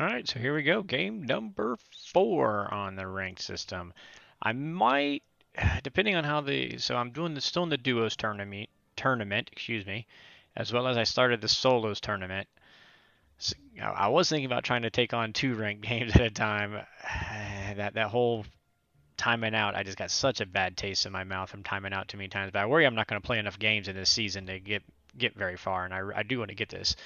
All right, so here we go. Game number 4 on the ranked system. I might, depending on how so I'm doing still in the duos tournament, excuse me, as well as I started the solos tournament. So, I was thinking about trying to take on 2 ranked games at a time. That whole timing out, I just got such a bad taste in my mouth from timing out too many times. But I worry I'm not going to play enough games in this season to get very far, and I do want to get this.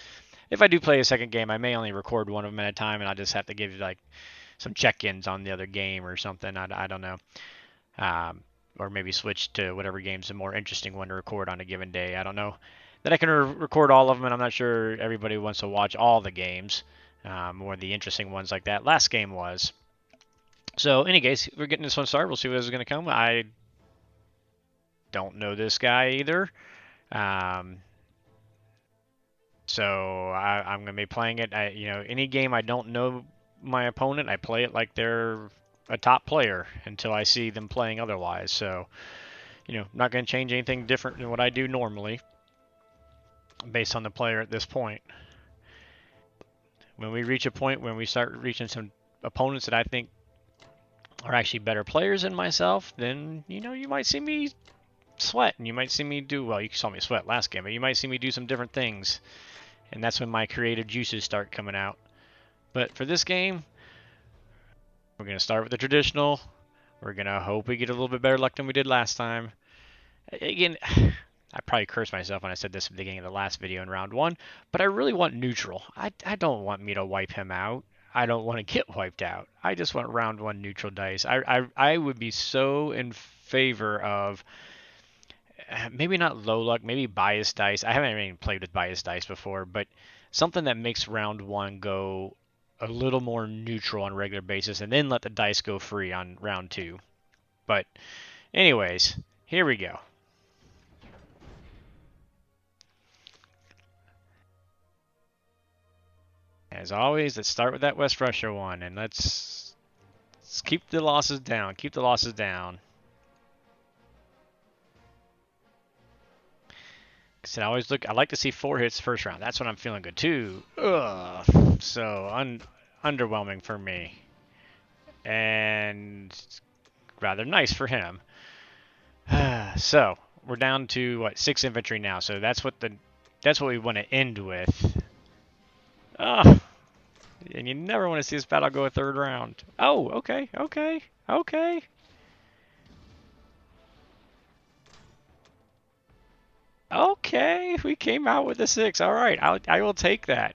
If I do play a second game, I may only record one of them at a time, and I'll just have to give like some check-ins on the other game or something. I don't know. Or maybe switch to whatever game's the more interesting one to record on a given day. I don't know. Then I can record all of them, and I'm not sure everybody wants to watch all the games, or the interesting ones like that last game was. So, in any case, we're getting this one started. We'll see what is going to come. I don't know this guy either. Um, So I'm going to be playing it. Any game I don't know my opponent, I play it like they're a top player until I see them playing otherwise. So, I'm not going to change anything different than what I do normally based on the player at this point. When we reach a point when we start reaching some opponents that I think are actually better players than myself, then, you might see me sweat and you might see me do, well, you saw me sweat last game, but you might see me do some different things. And that's when my creative juices start coming out. But for this game, we're going to start with the traditional. We're going to hope we get a little bit better luck than we did last time. Again, I probably cursed myself when I said this at the beginning of the last video in round 1, but I really want neutral. I don't want me to wipe him out. I don't want to get wiped out. I just want round 1 neutral dice. I would be so in favor of maybe not low luck, maybe bias dice. I haven't even played with bias dice before, but something that makes round 1 go a little more neutral on a regular basis, and then let the dice go free on round 2. But anyways, here we go. As always, let's start with that West Russia one, and let's keep the losses down. Keep the losses down. I like to see 4 hits first round. That's when I'm feeling good too. Ugh, so underwhelming for me, and rather nice for him. So we're down to what, 6 infantry now. So that's what we want to end with. Oh, and you never want to see this battle go a 3rd round. Oh, okay. Okay, we came out with a 6. All right, I will take that.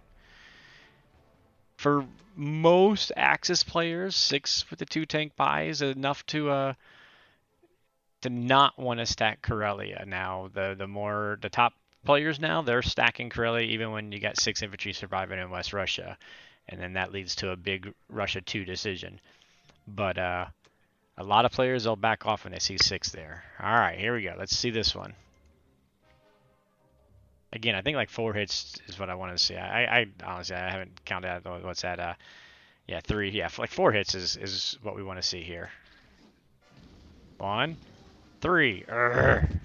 For most Axis players, 6 with the 2 tank buy is enough to not want to stack Karelia. Now, the top players now, they're stacking Karelia even when you got 6 infantry surviving in West Russia, and then that leads to a big Russia 2 decision. But a lot of players, they'll back off when they see 6 there. All right, here we go. Let's see this one. Again, I think like 4 hits is what I want to see. I honestly, I haven't counted out what's that. Yeah, 3. Yeah, like 4 hits is what we want to see here. 1, 3. Urgh.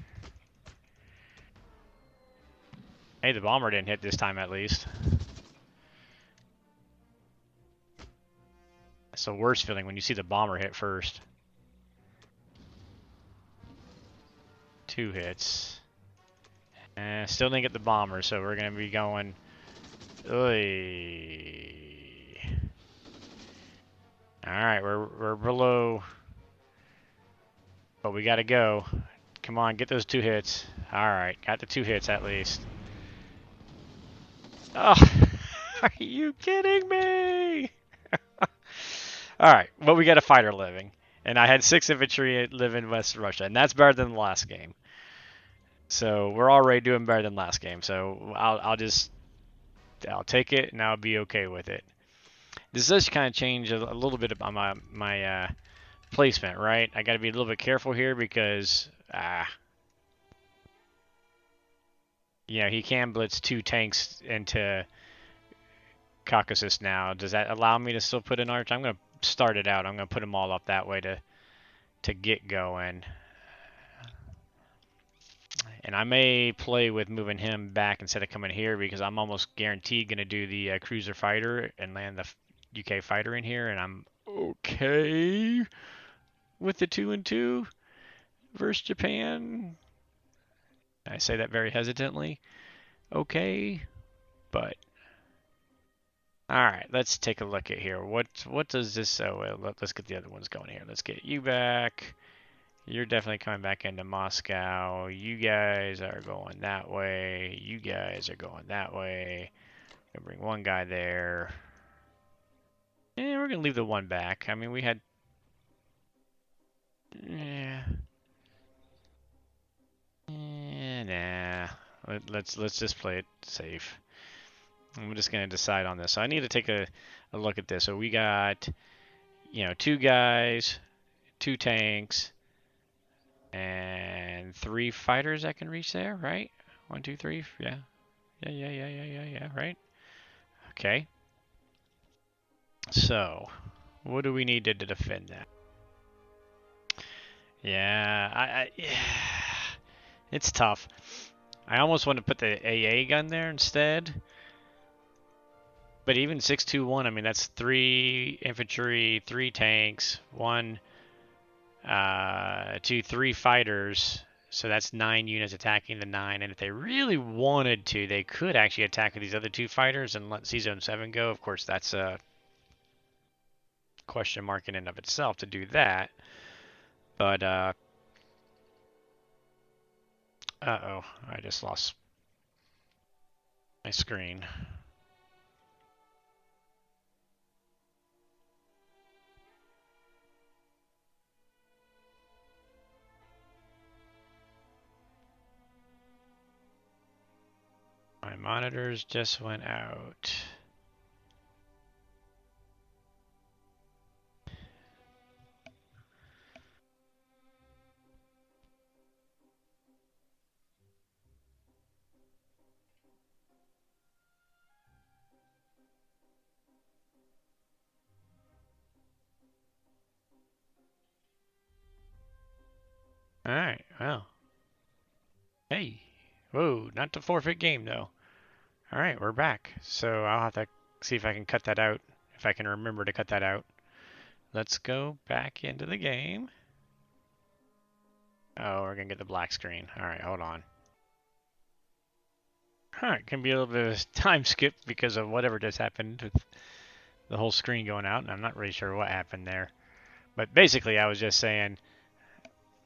Hey, the bomber didn't hit this time at least. That's the worst feeling when you see the bomber hit first. 2 hits. Still didn't get the bomber, so we're going to be going... Oy. Alright, we're below... But we got to go. Come on, get those 2 hits. Alright, got the 2 hits at least. Oh, are you kidding me? Alright, well, we got a fighter living. And I had 6 infantry live in West Russia, and that's better than the last game. So we're already doing better than last game. So I'll take it and I'll be okay with it. This does kind of change a little bit about my placement, right? I got to be a little bit careful here because he can blitz 2 tanks into Caucasus now. Does that allow me to still put an arch? I'm going to start it out. I'm going to put them all up that way to get going. And I may play with moving him back instead of coming here because I'm almost guaranteed going to do the cruiser fighter and land UK fighter in here, and I'm okay with the 2-2 versus Japan. I say that very hesitantly. Okay, but all right, let's take a look at here. What does this? Let's get the other ones going here. Let's get you back. You're definitely coming back into Moscow. You guys are going that way. You guys are going that way. Gonna bring one guy there. And we're gonna leave the one back. I mean, we had. Yeah. Nah. Let's just play it safe. I'm just gonna decide on this. So I need to take a look at this. So we got, 2 guys, 2 tanks, and 3 fighters that can reach there, right? 1, 2, 3. Yeah. Yeah. Right. Okay. So, what do we need to defend that? Yeah, it's tough. I almost want to put the AA gun there instead. But even 621, I mean, that's 3 infantry, 3 tanks, 1, 2, 3 fighters. So that's 9 units attacking the 9. And if they really wanted to, they could actually attack with these other 2 fighters and let C-Zone 7 go. Of course, that's a question mark in and of itself to do that. But, uh-oh, I just lost my screen. My monitors just went out. All right, well. Hey, whoa, not the forfeit game though. All right, we're back. So I'll have to see if I can cut that out, if I can remember to cut that out. Let's go back into the game. Oh, we're gonna get the black screen. All right, hold on. It can be a little bit of a time skip because of whatever just happened with the whole screen going out, and I'm not really sure what happened there. But basically, I was just saying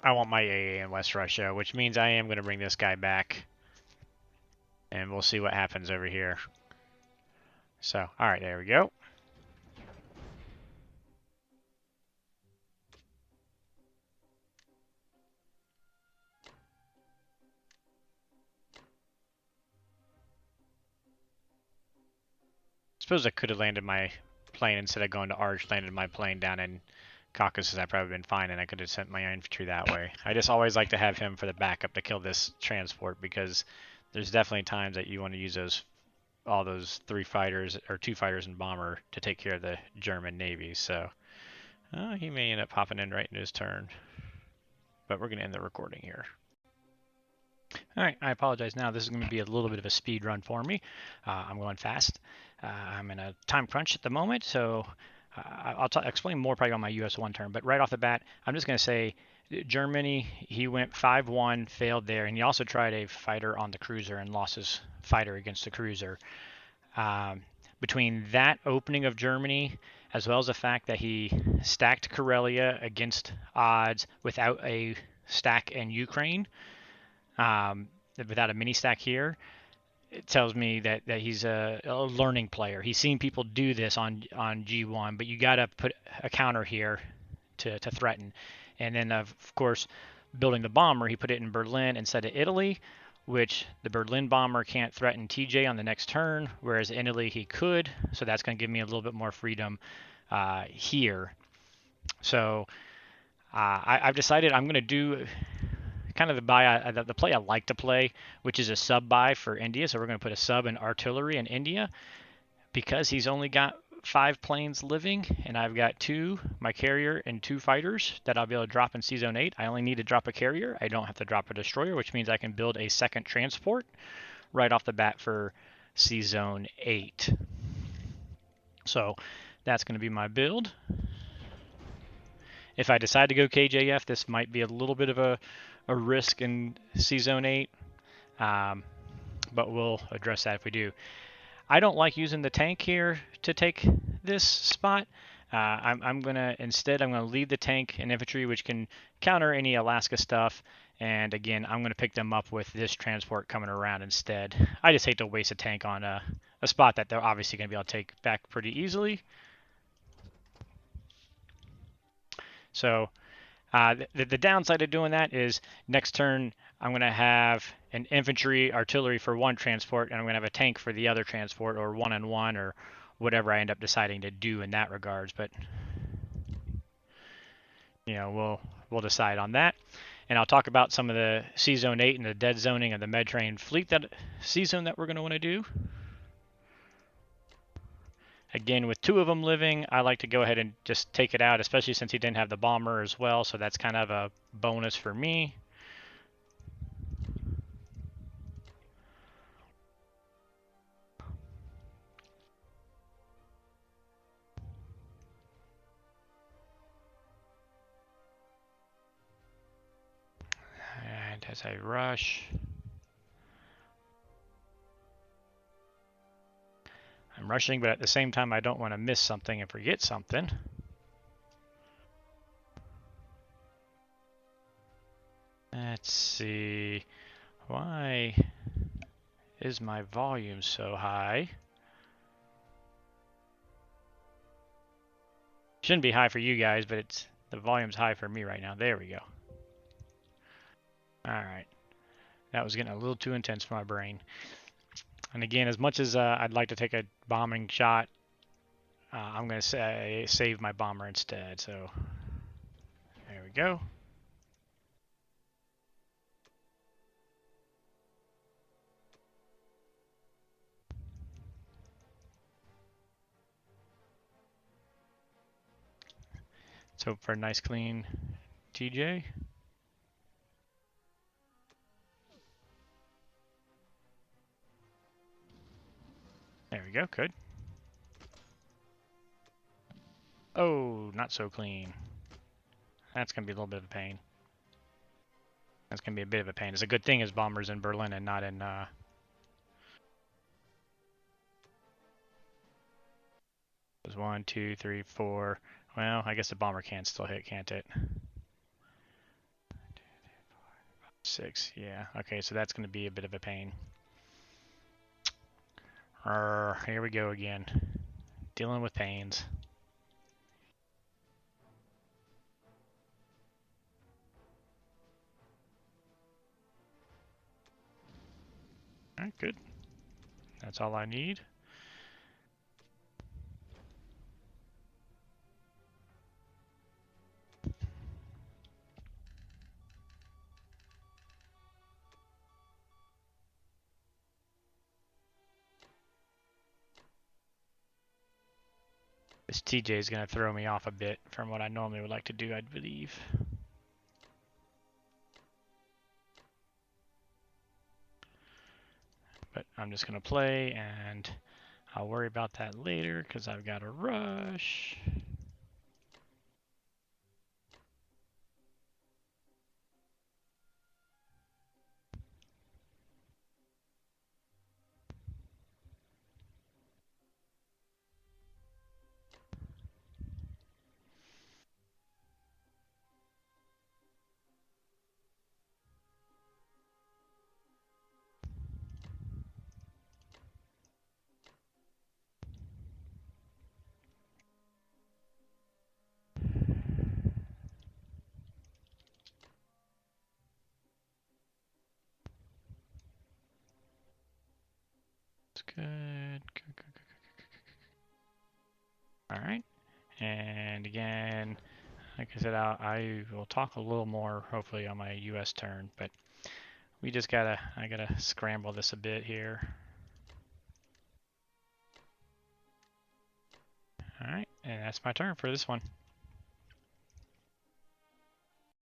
I want my AA in West Russia, which means I am going to bring this guy back, and we'll see what happens over here. So, all right, there we go. Suppose I could have landed my plane instead of going to Arch, landed my plane down in Caucasus. I'd probably been fine, and I could have sent my infantry that way. I just always like to have him for the backup to kill this transport because there's definitely times that you want to use all those 3 fighters or 2 fighters and bomber to take care of the German Navy. So he may end up popping in right in his turn, but we're going to end the recording here. All right, I apologize now. This is going to be a little bit of a speed run for me. I'm going fast. I'm in a time crunch at the moment, so I'll explain more probably on my US-1 turn. But right off the bat, I'm just going to say Germany, he went 5-1, failed there, and he also tried a fighter on the cruiser and lost his fighter against the cruiser. Between that opening of Germany, as well as the fact that he stacked Karelia against odds without a stack in Ukraine, without a mini stack here, it tells me that he's a learning player. He's seen people do this on G1, but you got to put a counter here to threaten. And then, of course, building the bomber, he put it in Berlin instead of Italy, which the Berlin bomber can't threaten TJ on the next turn, whereas in Italy he could. So that's going to give me a little bit more freedom here. So I've decided I'm going to do kind of the play I like to play, which is a sub buy for India. So we're going to put a sub in artillery in India because he's only got 5 planes living, and I've got 2, my carrier and 2 fighters that I'll be able to drop in C-Zone 8. I only need to drop a carrier. I don't have to drop a destroyer, which means I can build a second transport right off the bat for C-Zone 8. So That's going to be my build. If I decide to go KJF, this might be a little bit of a risk in C-Zone 8, but we'll address that if we do. I don't like using the tank here to take this spot. I'm gonna lead the tank and infantry, which can counter any Alaska stuff. And again, I'm gonna pick them up with this transport coming around instead. I just hate to waste a tank on a spot that they're obviously gonna be able to take back pretty easily. So the downside of doing that is next turn I'm going to have an infantry artillery for one transport, and I'm going to have a tank for the other transport, or one on one, or whatever I end up deciding to do in that regards. But we'll decide on that, and I'll talk about some of the C-Zone 8 and the dead zoning of the Mediterranean fleet that C-Zone that we're going to want to do. Again, with two of them living, I like to go ahead and just take it out, especially since he didn't have the bomber as well, so that's kind of a bonus for me. And as I rush, I'm rushing, but at the same time, I don't want to miss something and forget something. Let's see. Why is my volume so high? Shouldn't be high for you guys, but the volume's high for me right now. There we go. All right. That was getting a little too intense for my brain. And again, as much as I'd like to take a bombing shot, I'm going to save my bomber instead. So there we go. Let's hope for a nice clean TJ. There we go, good. Oh, not so clean. That's going to be a little bit of a pain. That's going to be a bit of a pain. It's a good thing his bomber's in Berlin and not in... There's 1, 2, 3, 4. Well, I guess the bomber can still hit, can't it? 6, yeah. Okay, so that's going to be a bit of a pain. Here we go again. Dealing with pains. Alright, good. That's all I need. This TJ is going to throw me off a bit from what I normally would like to do, I believe. But I'm just going to play, and I'll worry about that later because I've got to rush. Good. All right. And again, like I said, I will talk a little more hopefully on my US turn, but I gotta scramble this a bit here. All right, and that's my turn for this one.